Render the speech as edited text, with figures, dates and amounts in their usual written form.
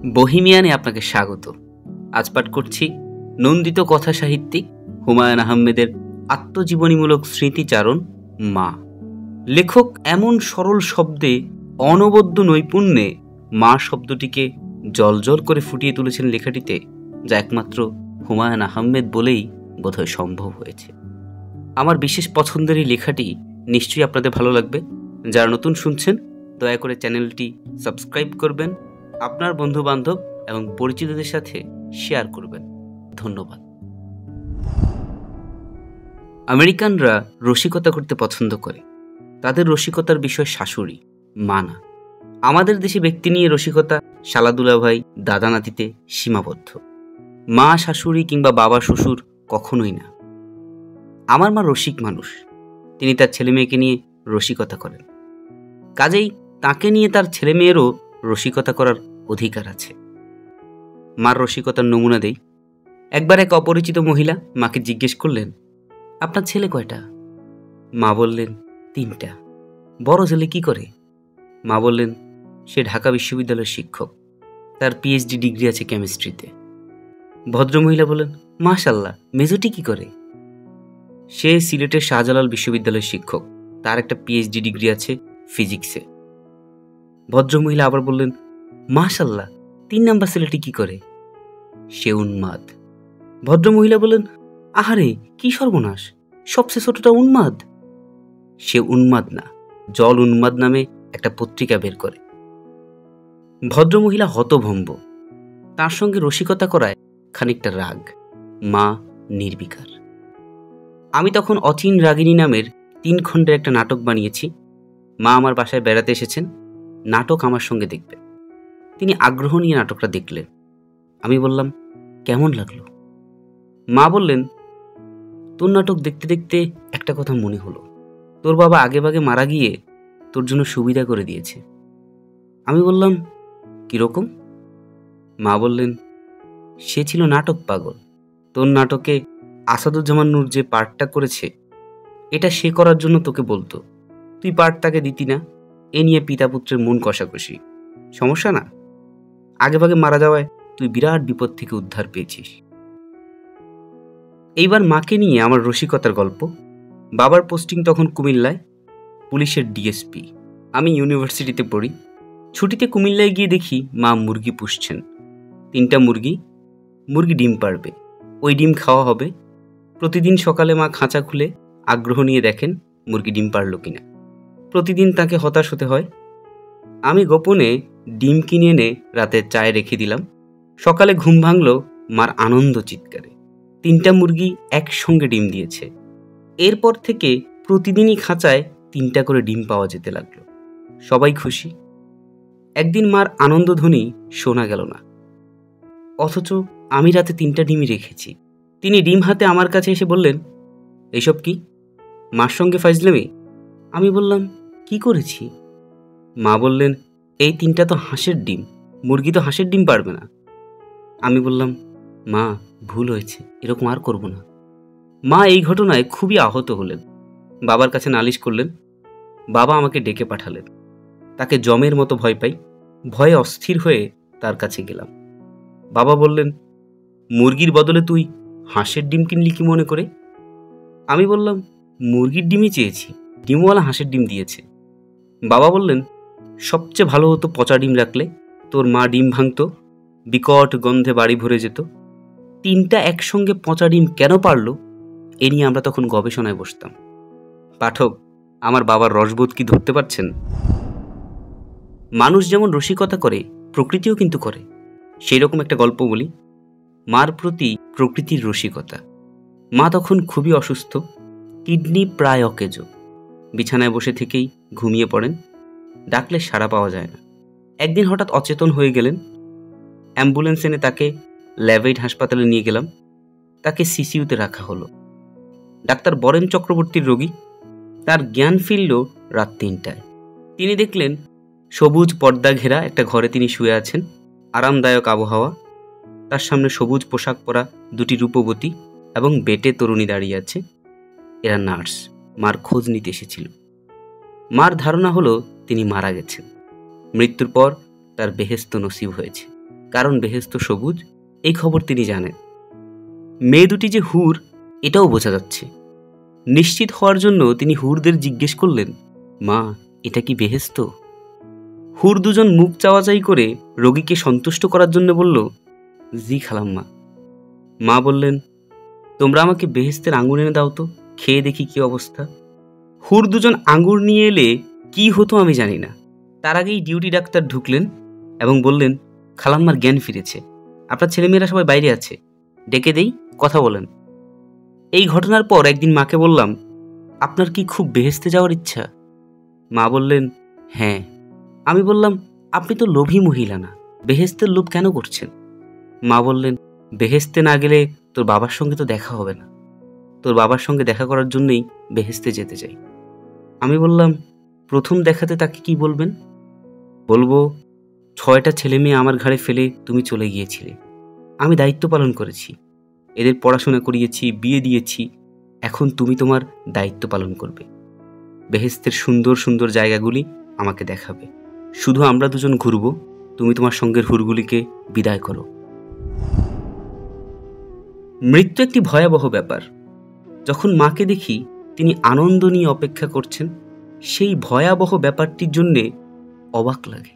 বহিমিয়ানে আপনাকে স্বাগত। আজ পাঠ করছি নন্দিত কথা সাহিত্যিক হুমায়ুন আহমেদের আত্মজীবনীমূলক স্মৃতিচারণ মা। লেখক এমন সরল শব্দে অনবদ্য নৈপুণ্যে মা শব্দটিকে জলজল করে ফুটিয়ে তুলেছেন লেখাটিতে, যা একমাত্র হুমায়ুন আহমেদ বলেই বোধহয় সম্ভব হয়েছে। আমার বিশেষ পছন্দের এই লেখাটি নিশ্চয়ই আপনাদের ভালো লাগবে। যারা নতুন শুনছেন দয়া করে চ্যানেলটি সাবস্ক্রাইব করবেন, আপনার বন্ধুবান্ধব এবং পরিচিতদের সাথে শেয়ার করবেন। ধন্যবাদ। আমেরিকানরা রসিকতা করতে পছন্দ করে। তাদের রসিকতার বিষয় শাশুড়ি, মা না। আমাদের দেশে ব্যক্তি নিয়ে রসিকতা শালাদুলা ভাই দাদা নাতিতে সীমাবদ্ধ। মা শাশুড়ি কিংবা বাবা শ্বশুর কখনোই না। আমার মা রসিক মানুষ। তিনি তার ছেলে মেয়েকে নিয়ে রসিকতা করেন, কাজেই তাকে নিয়ে তার ছেলে মেয়েরও রসিকতা করার অধিকার আছে। মার রসিকতার নমুনা দেই। একবার এক অপরিচিত মহিলা মাকে জিজ্ঞেস করলেন, আপনার ছেলে কয়টা? মা বললেন, 3টা। বড় ছেলে কি করে? মা বললেন, সে ঢাকা বিশ্ববিদ্যালয়ের শিক্ষক, তার পিএইচডি ডিগ্রি আছে কেমিস্ট্রিতে। ভদ্রমহিলা বললেন, মাশাল্লাহ, মেজোটি কি করে? সে সিলেটের শাহজালাল বিশ্ববিদ্যালয়ের শিক্ষক, তার একটা পিএইচডি ডিগ্রি আছে ফিজিক্সে। ভদ্রমহিলা আবার বললেন, মাশাল্লাহ, 3 নাম্বার ছেলেটি কি করে? সে উন্মাদ। ভদ্রমহিলা বললেন, আহারে কি সর্বনাশ, সবচেয়ে ছোটটা উন্মাদ। সে উন্মাদ না, জল উন্মাদ নামে একটা পত্রিকা বের করে। ভদ্রমহিলা হতভম্ব। তার সঙ্গে রসিকতা করায় খানিকটা রাগ, মা নির্বিকার। আমি তখন অচিন রাগিনী নামের 3 খণ্ডের একটা নাটক বানিয়েছি। মা আমার বাসায় বেড়াতে এসেছেন, নাটক আমার সঙ্গে দেখবে। তিনি আগ্রহ নিয়ে নাটকটা দেখলেন। আমি বললাম, কেমন লাগলো? মা বললেন, তোর নাটক দেখতে দেখতে একটা কথা মনে হলো, তোর বাবা আগে ভাগে মারা গিয়ে তোর জন্য সুবিধা করে দিয়েছে। আমি বললাম, কিরকম? মা বললেন, সে ছিল নাটক পাগল। তোর নাটকে আসাদুজ্জামান নূর যে পার্টটা করেছে, এটা সে করার জন্য তোকে বলতো, তুই পার্ট তাকে দিতি না। এ নিয়ে পিতা পুত্রের মন কষাকষি। সমস্যা না, আগে ভাগে মারা যাওয়ায় তুই বিরাট বিপদ থেকে উদ্ধার পেয়েছিস। এইবার মাকে নিয়ে আমার রসিকতার গল্প। বাবার পোস্টিং তখন কুমিল্লায়, পুলিশের ডিএসপি। আমি ইউনিভার্সিটিতে পড়ি। ছুটিতে কুমিল্লায় গিয়ে দেখি মা মুরগি পুষছেন। 3টা মুরগি ডিম পাড়বে, ওই ডিম খাওয়া হবে। প্রতিদিন সকালে মা খাঁচা খুলে আগ্রহ নিয়ে দেখেন মুরগি ডিম পাড়ল কিনা। প্রতিদিন তাকে হতাশ হতে হয়। আমি গোপনে ডিম কিনে এনে রাতে চায়ে রেখে দিলাম। সকালে ঘুম ভাঙল মার আনন্দ চিৎকারে। 3টা মুরগি একসঙ্গে ডিম দিয়েছে। এরপর থেকে প্রতিদিনই খাঁচায় 3টা করে ডিম পাওয়া যেতে লাগলো। সবাই খুশি। একদিন মার আনন্দধ্বনি শোনা গেল না, অথচ আমি রাতে 3টা ডিমই রেখেছি। তিনি ডিম হাতে আমার কাছে এসে বললেন, এইসব কি? মার সঙ্গে ফাইজলামি? আমি বললাম, কি করেছি? মা বললেন, এই 3টা তো হাঁসের ডিম, মুরগি তো হাঁসের ডিম পারবে না। আমি বললাম, মা ভুল হয়েছে, এরকম আর করব না। মা এই ঘটনায় খুবই আহত হলেন। বাবার কাছে নালিশ করলেন। বাবা আমাকে ডেকে পাঠালেন। তাকে জমের মতো ভয় পাই। ভয়ে অস্থির হয়ে তার কাছে গেলাম। বাবা বললেন, মুরগির বদলে তুই হাঁসের ডিম কিনলি কি মনে করে? আমি বললাম, মুরগির ডিমই চেয়েছি, ডিমওয়ালা হাঁসের ডিম দিয়েছে। বাবা বললেন, সবচেয়ে ভালো হতো পচা ডিম রাখলে, তোর মা ডিম ভাঙত, বিকট গন্ধে বাড়ি ভরে যেত। 3টা একসঙ্গে পচা ডিম কেন পারল, এ নিয়ে আমরা তখন গবেষণায় বসতাম। পাঠক, আমার বাবার রসবোধ কি ধরতে পারছেন? মানুষ যেমন রসিকতা করে, প্রকৃতিও কিন্তু করে। সেই রকম একটা গল্প বলি। মার প্রতি প্রকৃতির রসিকতা। মা তখন খুবই অসুস্থ, কিডনি প্রায় অকেজো। বিছানায় বসে থেকেই ঘুমিয়ে পড়েন, ডাকলে সাড়া পাওয়া যায় না। একদিন হঠাৎ অচেতন হয়ে গেলেন। অ্যাম্বুলেন্স এনে তাকে ল্যাভেইড হাসপাতালে নিয়ে গেলাম। তাকে সিসিইউতে রাখা হলো। ডাক্তার বরেন চক্রবর্তীর রোগী। তার জ্ঞান ফিরল রাত 3টায়। তিনি দেখলেন সবুজ পর্দা ঘেরা একটা ঘরে তিনি শুয়ে আছেন, আরামদায়ক আবহাওয়া। তার সামনে সবুজ পোশাক পরা 2টি রূপবতী এবং বেটে তরুণী দাঁড়িয়ে আছে। এরা নার্স, মার খোঁজ নিতে এসেছিল। মার ধারণা হলো তিনি মারা গেছেন। মৃত্যুর পর তার বেহেশত নসিব হয়েছে। কারণ বেহেশত সবুজ এই খবর তিনি জানেন। মেয়ে দুটি যে হুর এটাও বোঝা যাচ্ছে। নিশ্চিত হওয়ার জন্য তিনি হুরদের জিজ্ঞেস করলেন, মা, এটা কি বেহেশত? হুর দুজন মুখ চাওয়াচাই করে রোগীকে সন্তুষ্ট করার জন্য বলল, জি খালাম্মা। মা বললেন, তোমরা আমাকে বেহেশতের আঙুর এনে দাও তো, খেয়ে দেখি কি অবস্থা। হুর দুজন আঙুর নিয়ে এলে কি হতো আমি জানি না। তার আগেই ডিউটি ডাক্তার ঢুকলেন এবং বললেন, খালাম্মার জ্ঞান ফিরেছে, আপনার ছেলেমেয়েরা সবাই বাইরে আছে, ডেকে দেই, কথা বলেন। এই ঘটনার পর একদিন মাকে বললাম, আপনার কি খুব বেহেশতে যাওয়ার ইচ্ছা? মা বললেন, হ্যাঁ। আমি বললাম, আপনি তো লোভী মহিলা না, বেহেশতের লোভ কেন করছেন? মা বললেন, বেহেশতে না গেলে তোর বাবার সঙ্গে তো দেখা হবে না, তোর বাবার সঙ্গে দেখা করার জন্যই বেহেশতে যেতে চাই। আমি বললাম, প্রথম দেখাতে তাকে কি বলবেন? বলবো, 6টা ছেলে মেয়ে আমার ঘাড়ে ফেলে তুমি চলে গিয়েছিলে, আমি দায়িত্ব পালন করেছি, এদের পড়াশোনা করিয়েছি, বিয়ে দিয়েছি, এখন তুমি তোমার দায়িত্ব পালন করবে, বেহেশতের সুন্দর সুন্দর জায়গাগুলি আমাকে দেখাবে, শুধু আমরা দুজন ঘুরবো, তুমি তোমার সঙ্গের হুরগুলিকে বিদায় করো। মৃত্যু একটি ভয়াবহ ব্যাপার। যখন মাকে দেখি তিনি আনন্দ নিয়ে অপেক্ষা করছেন, সেই ভয়াবহ ব্যাপারটির জন্যে অবাক লাগে।